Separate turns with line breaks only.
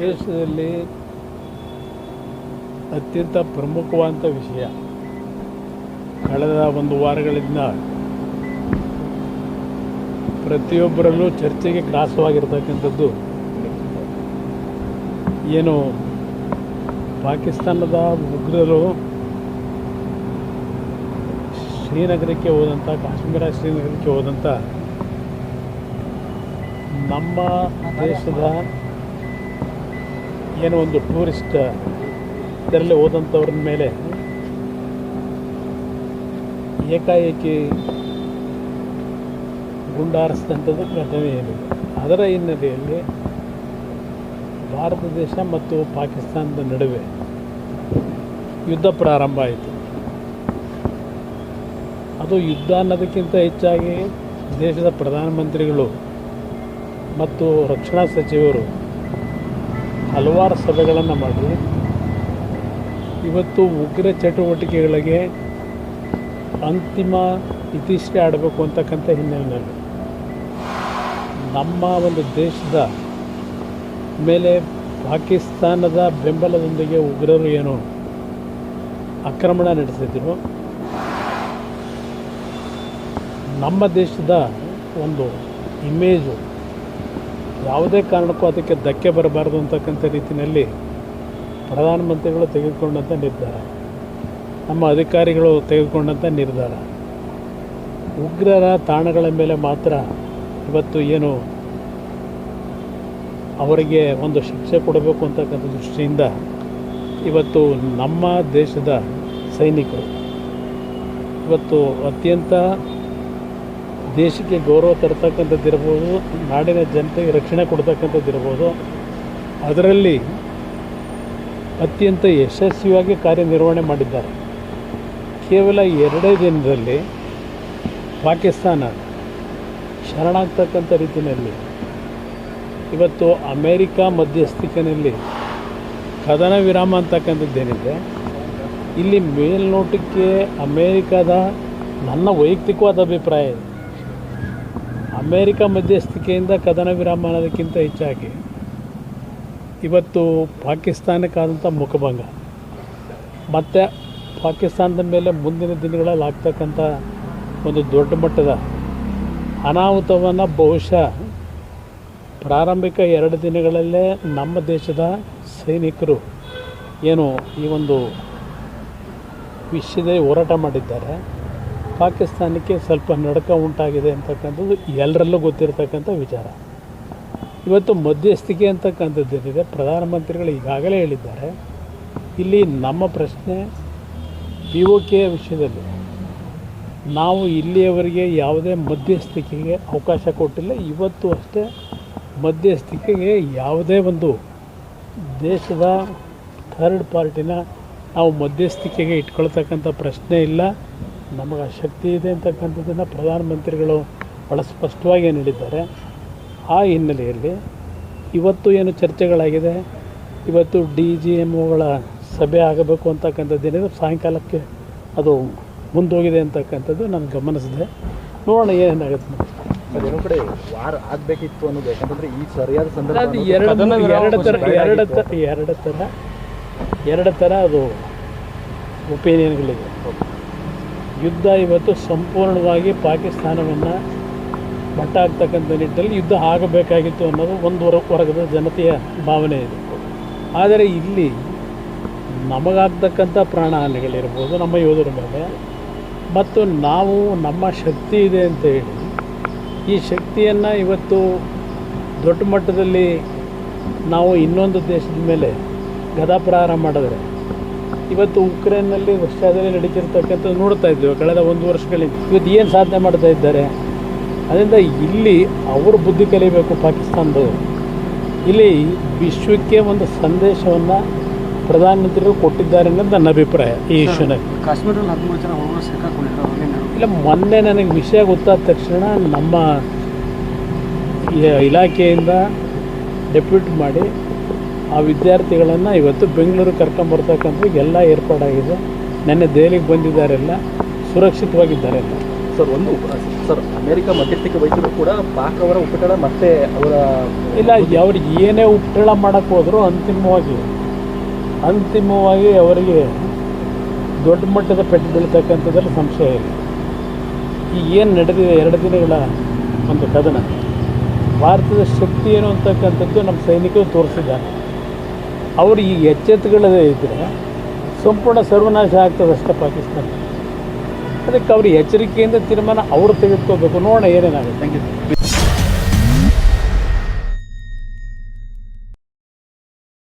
ದೇಶದಲ್ಲಿ ಅತ್ಯಂತ ಪ್ರಮುಖವಾದ ವಿಷಯ ಕಳೆದ ಒಂದು ವಾರಗಳಿಂದ ಪ್ರತಿಯೊಬ್ಬರಲ್ಲೂ ಚರ್ಚೆಗೆ ಗ್ರಾಸವಾಗಿರ್ತಕ್ಕಂಥದ್ದು ಏನು ಪಾಕಿಸ್ತಾನದ ಉಗ್ರರು ಶ್ರೀನಗರಕ್ಕೆ ಹೋದಂಥ ಶ್ರೀನಗರಕ್ಕೆ ಹೋದಂಥ ನಮ್ಮ ದೇಶದ ಏನೋ ಒಂದು ಟೂರಿಸ್ಟ್ ಇದರಲ್ಲಿ ಹೋದಂಥವ್ರ ಮೇಲೆ ಏಕಾಏಕಿ ಗುಂಡಾರಿಸಿದಂಥದ್ದು ಘಟನೆ ಏನಿದೆ. ಅದರ ಹಿನ್ನೆಲೆಯಲ್ಲಿ ಭಾರತ ದೇಶ ಮತ್ತು ಪಾಕಿಸ್ತಾನದ ನಡುವೆ ಯುದ್ಧ ಪ್ರಾರಂಭ ಆಯಿತು. ಅದು ಯುದ್ಧ ಅನ್ನೋದಕ್ಕಿಂತ ಹೆಚ್ಚಾಗಿ ದೇಶದ ಪ್ರಧಾನಮಂತ್ರಿಗಳು ಮತ್ತು ರಕ್ಷಣಾ ಸಚಿವರು ಹಲವಾರು ಸಭೆಗಳನ್ನು ಮಾಡಿ ಇವತ್ತು ಉಗ್ರ ಚಟುವಟಿಕೆಗಳಿಗೆ ಅಂತಿಮ ಇತಿಶ್ರೀ ಆಡಬೇಕು ಅಂತಕ್ಕಂಥ ಹಿನ್ನೆಲೆಯಲ್ಲಿ ನಮ್ಮ ಒಂದು ದೇಶದ ಮೇಲೆ ಪಾಕಿಸ್ತಾನದ ಬೆಂಬಲದೊಂದಿಗೆ ಉಗ್ರರು ಏನು ಆಕ್ರಮಣ ನಡೆಸಿದ್ರು, ನಮ್ಮ ದೇಶದ ಒಂದು ಇಮೇಜು ಯಾವುದೇ ಕಾರಣಕ್ಕೂ ಅದಕ್ಕೆ ಧಕ್ಕೆ ಬರಬಾರ್ದು ಅಂತಕ್ಕಂಥ ರೀತಿಯಲ್ಲಿ ಪ್ರಧಾನಮಂತ್ರಿಗಳು ತೆಗೆದುಕೊಂಡಂಥ ನಿರ್ಧಾರ, ನಮ್ಮ ಅಧಿಕಾರಿಗಳು ತೆಗೆದುಕೊಂಡಂಥ ನಿರ್ಧಾರ, ಉಗ್ರರ ತಾಣಗಳ ಮೇಲೆ ಮಾತ್ರ ಇವತ್ತು ಏನು ಅವರಿಗೆ ಒಂದು ಶಿಕ್ಷೆ ಕೊಡಬೇಕು ಅಂತಕ್ಕಂಥ ದೃಷ್ಟಿಯಿಂದ ಇವತ್ತು ನಮ್ಮ ದೇಶದ ಸೈನಿಕರು ಇವತ್ತು ಅತ್ಯಂತ ದೇಶಕ್ಕೆ ಗೌರವ ತರ್ತಕ್ಕಂಥದ್ದಿರ್ಬೋದು, ನಾಡಿನ ಜನತೆಗೆ ರಕ್ಷಣೆ ಕೊಡ್ತಕ್ಕಂಥದ್ದಿರ್ಬೋದು, ಅದರಲ್ಲಿ ಅತ್ಯಂತ ಯಶಸ್ವಿಯಾಗಿ ಕಾರ್ಯನಿರ್ವಹಣೆ ಮಾಡಿದ್ದಾರೆ. ಕೇವಲ 2 ದಿನದಲ್ಲಿ ಪಾಕಿಸ್ತಾನ ಶರಣಾಗ್ತಕ್ಕಂಥ ರೀತಿಯಲ್ಲಿ ಇವತ್ತು ಅಮೇರಿಕ ಮಧ್ಯಸ್ಥಿಕೆಯಲ್ಲಿ ಕದನ ವಿರಾಮ ಅಂತಕ್ಕಂಥದ್ದೇನಿದೆ, ಇಲ್ಲಿ ಮೇಲ್ನೋಟಕ್ಕೆ ಅಮೇರಿಕದ ನನ್ನ ವೈಯಕ್ತಿಕವಾದ ಅಭಿಪ್ರಾಯ ಇದೆ, ಅಮೇರಿಕ ಮಧ್ಯಸ್ಥಿಕೆಯಿಂದ ಕದನ ವಿರಾಮ ಅನ್ನೋದಕ್ಕಿಂತ ಹೆಚ್ಚಾಗಿ ಇವತ್ತು ಪಾಕಿಸ್ತಾನಕ್ಕಾದಂಥ ಮುಖಭಂಗ ಮತ್ತು ಪಾಕಿಸ್ತಾನದ ಮೇಲೆ ಮುಂದಿನ ದಿನಗಳಲ್ಲಿ ಆಗ್ತಕ್ಕಂಥ ಒಂದು ದೊಡ್ಡ ಮಟ್ಟದ ಅನಾಹುತವನ್ನು ಬಹುಶಃ ಪ್ರಾರಂಭಿಕ 2 ದಿನಗಳಲ್ಲೇ ನಮ್ಮ ದೇಶದ ಸೈನಿಕರು ಏನು ಈ ಒಂದು ವಿಷಯದಲ್ಲಿ ಹೋರಾಟ ಮಾಡಿದ್ದಾರೆ. ಪಾಕಿಸ್ತಾನಕ್ಕೆ ಸ್ವಲ್ಪ ನಡುಕ ಉಂಟಾಗಿದೆ ಅಂತಕ್ಕಂಥದ್ದು ಎಲ್ಲರಲ್ಲೂ ಗೊತ್ತಿರತಕ್ಕಂಥ ವಿಚಾರ. ಇವತ್ತು ಮಧ್ಯಸ್ಥಿಕೆ ಅಂತಕ್ಕಂಥದ್ದೇನಿದೆ, ಪ್ರಧಾನಮಂತ್ರಿಗಳು ಈಗಾಗಲೇ ಹೇಳಿದ್ದಾರೆ. ಇಲ್ಲಿ ನಮ್ಮ ಪ್ರಶ್ನೆ POK ವಿಷಯದಲ್ಲಿ ನಾವು ಇಲ್ಲಿಯವರೆಗೆ ಯಾವುದೇ ಮಧ್ಯಸ್ಥಿಕೆಗೆ ಅವಕಾಶ ಕೊಟ್ಟಿಲ್ಲ. ಇವತ್ತು ಅಷ್ಟೇ ಮಧ್ಯಸ್ಥಿಕೆಗೆ ಯಾವುದೇ ಒಂದು ದೇಶದ ಥರ್ಡ್ ಪಾರ್ಟಿನ ನಾವು ಮಧ್ಯಸ್ಥಿಕೆಗೆ ಇಟ್ಕೊಳ್ತಕ್ಕಂಥ ಪ್ರಶ್ನೆ ಇಲ್ಲ. ನಮಗೆ ಶಕ್ತಿ ಇದೆ ಅಂತಕ್ಕಂಥದ್ದನ್ನು ಪ್ರಧಾನಮಂತ್ರಿಗಳು ಭಾಳ ಸ್ಪಷ್ಟವಾಗಿ ಹೇಳಿದ್ದಾರೆ. ಆ ಹಿನ್ನೆಲೆಯಲ್ಲಿ ಇವತ್ತು ಏನು ಚರ್ಚೆಗಳಾಗಿದೆ, ಇವತ್ತು DGMOಗಳ ಸಭೆ ಆಗಬೇಕು ಅಂತಕ್ಕಂಥದ್ದೇನಿದೆ, ಸಾಯಂಕಾಲಕ್ಕೆ ಅದು ಮುಂದೋಗಿದೆ ಅಂತಕ್ಕಂಥದ್ದು ನಾನು ಗಮನಿಸಿದೆ. ನೋಡೋಣ ಏನಾಗುತ್ತೆ.
ಅದೇನೋ ಕಡೆ ವಾರ ಆಗಬೇಕಿತ್ತು ಅನ್ನೋದು, ಯಾಕಂತಂದರೆ ಈ ಸರಿಯಾದ ಸಂದರ್ಭ
ಎರಡು ಥರ ಅದು ಒಪಿನಿಯನ್ಗಳಿದೆ. ಯುದ್ಧ ಇವತ್ತು ಸಂಪೂರ್ಣವಾಗಿ ಪಾಕಿಸ್ತಾನವನ್ನು ಮಟ್ಟ ಆಗ್ತಕ್ಕಂಥ ನಿಟ್ಟಿನಲ್ಲಿ ಯುದ್ಧ ಆಗಬೇಕಾಗಿತ್ತು ಅನ್ನೋದು ಒಂದು ವರ್ಗದ ಜನತೆಯ ಭಾವನೆ ಇದೆ. ಆದರೆ ಇಲ್ಲಿ ನಮಗಾಗ್ತಕ್ಕಂಥ ಪ್ರಾಣಹಾನಿಗಳಿರ್ಬೋದು ನಮ್ಮ ಯೋಧರ ಮೇಲೆ, ಮತ್ತು ನಾವು ನಮ್ಮ ಶಕ್ತಿ ಇದೆ ಅಂತ ಹೇಳಿ ಈ ಶಕ್ತಿಯನ್ನು ಇವತ್ತು ದೊಡ್ಡ ಮಟ್ಟದಲ್ಲಿ ನಾವು ಇನ್ನೊಂದು ದೇಶದ ಮೇಲೆ ಗದಾಪ್ರಹಾರ ಮಾಡಿದ್ರೆ, ಇವತ್ತು ಉಕ್ರೇನ್ನಲ್ಲಿ ರಷ್ಯಾದಲ್ಲಿ ನಡೀತಿರ್ತಕ್ಕಂಥದ್ದು ನೋಡ್ತಾ ಇದ್ದೀವಿ ಕಳೆದ 1 ವರ್ಷಗಳಿಂದ. ಇವತ್ತು ಏನು ಸಾಧನೆ ಮಾಡ್ತಾ ಇದ್ದಾರೆ, ಅದರಿಂದ ಇಲ್ಲಿ ಅವರು ಬುದ್ಧಿ ಕಲಿಬೇಕು. ಪಾಕಿಸ್ತಾನದವರು ಇಲ್ಲಿ ವಿಶ್ವಕ್ಕೆ ಒಂದು ಸಂದೇಶವನ್ನು ಪ್ರಧಾನಮಂತ್ರಿಗಳು ಕೊಟ್ಟಿದ್ದಾರೆ ಅನ್ನೋದು ನನ್ನ ಅಭಿಪ್ರಾಯ. ಈ ಇಶ್ಯೂನಲ್ಲಿ
ಕಾಶ್ಮೀರದಲ್ಲಿ 13 ಜನ ಹುಡುಗರು ಸಿಕ್ಕಾಕೊಂಡಿದ್ದಾರೆ.
ಇಲ್ಲ, ಮೊನ್ನೆ ನನಗೆ ವಿಷಯ ಗೊತ್ತಾದ ತಕ್ಷಣ ನಮ್ಮ ಇಲಾಖೆಯಿಂದ ಡೆಪ್ಯೂಟ್ ಮಾಡಿ ಆ ವಿದ್ಯಾರ್ಥಿಗಳನ್ನು ಇವತ್ತು ಬೆಂಗಳೂರಿಗೆ ಕರ್ಕೊಂಬರ್ತಕ್ಕಂಥ ಎಲ್ಲ ಏರ್ಪಾಡಾಗಿದೆ. ನೆನ್ನೆ ದೆಹಲಿಗೆ ಬಂದಿದ್ದಾರೆಲ್ಲ, ಸುರಕ್ಷಿತವಾಗಿದ್ದಾರೆಲ್ಲ.
ಸರ್ ಒಂದು ಸರ್ ಅಮೆರಿಕ ಮಧ್ಯಸ್ಥಿಕೆ ವಹಿಸಿದ್ರು ಕೂಡ ಪಾಕ್ ಅವರ ಒಕ್ಕೂಟ ಮತ್ತೆ ಅವರ
ಇಲ್ಲ, ಅವ್ರಿಗೆ ಏನೇ ಉಪಟಳ ಮಾಡೋಕ್ಕೆ ಹೋದರೂ ಅಂತಿಮವಾಗಿ ಅವರಿಗೆ ದೊಡ್ಡ ಮಟ್ಟದ ಪೆಟ್ಟು ಬೀಳ್ತಕ್ಕಂಥದ್ರಲ್ಲಿ ಸಂಶಯ ಇಲ್ಲ. ಈಗ ಏನು ನಡೆದಿದೆ 2 ದಿನಗಳ ಒಂದು ಕದನ, ಭಾರತದ ಶಕ್ತಿ ಏನು ಅಂತಕ್ಕಂಥದ್ದು ನಮ್ಮ ಸೈನಿಕರು ತೋರಿಸಿದ್ದಾರೆ. ಅವರು ಈಗ ಎಚ್ಚೆತ್ತುಗಳದೇ ಇದ್ದರೆ ಸಂಪೂರ್ಣ ಸರ್ವನಾಶ ಆಗ್ತದಷ್ಟೇ ಪಾಕಿಸ್ತಾನ. ಅದಕ್ಕೆ ಅವರು ಎಚ್ಚರಿಕೆಯಿಂದ ತೀರ್ಮಾನ ಅವರು ತೆಗೆದುಕೋಬೇಕು. ನೋಡೋಣ ಏನೇನಾಗುತ್ತೆ.
Thank you.